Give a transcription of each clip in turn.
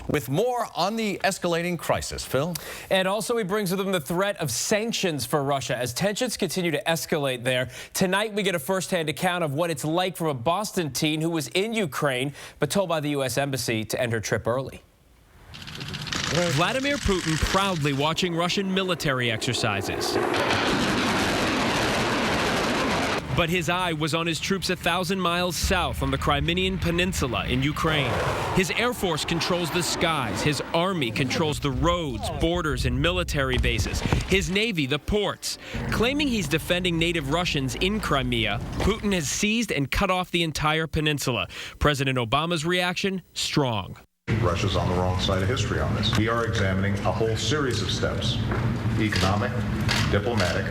with more on the escalating crisis. Phil? And also he brings with him the threat of sanctions for Russia as tensions continue to escalate there. Tonight we get a first-hand account of what it's like from a Boston teen who was in Ukraine but told by the U.S. Embassy to end her trip early. Vladimir Putin proudly watching Russian military exercises. But his eye was on his troops 1,000 miles south on the Crimean Peninsula in Ukraine. His Air Force controls the skies. His army controls the roads, borders, and military bases. His Navy, the ports. Claiming he's defending native Russians in Crimea, Putin has seized and cut off the entire peninsula. President Obama's reaction, strong. Russia's on the wrong side of history on this. We are examining a whole series of steps, economic, diplomatic,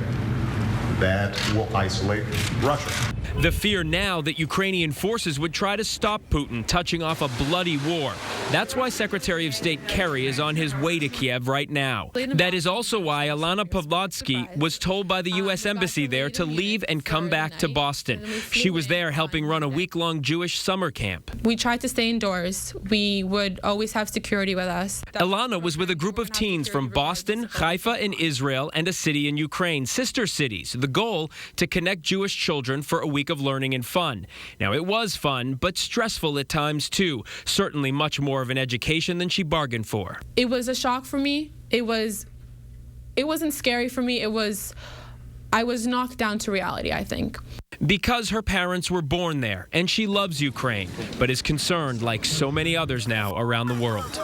that will isolate Russia. The fear now that Ukrainian forces would try to stop Putin touching off a bloody war. That's why Secretary of State Kerry is on his way to Kiev right now. That is also why Ilana Pavlotsky was told by the U.S. Embassy there to leave and come back to Boston. She was there helping run a week-long Jewish summer camp. We tried to stay indoors. We would always have security with us. Ilana was with a group of teens from Boston, Haifa in Israel, and a city in Ukraine, sister cities. The goal, to connect Jewish children for a week of learning and fun. Now, it was fun, but stressful at times, too. Certainly much more of an education than she bargained for. It was a shock for me. It wasn't scary for me. I was knocked down to reality, I think. Because her parents were born there, and she loves Ukraine, but is concerned, like so many others now around the world.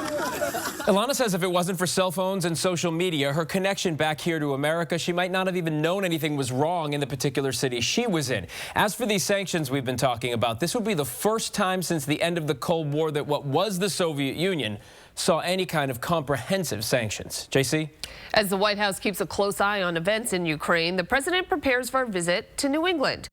Ilana says if it wasn't for cell phones and social media, her connection back here to America, she might not have even known anything was wrong in the particular city she was in. As for these sanctions we've been talking about, this would be the first time since the end of the Cold War that what was the Soviet Union saw any kind of comprehensive sanctions. JC? As the White House keeps a close eye on events in Ukraine, the president prepares for a visit to New England.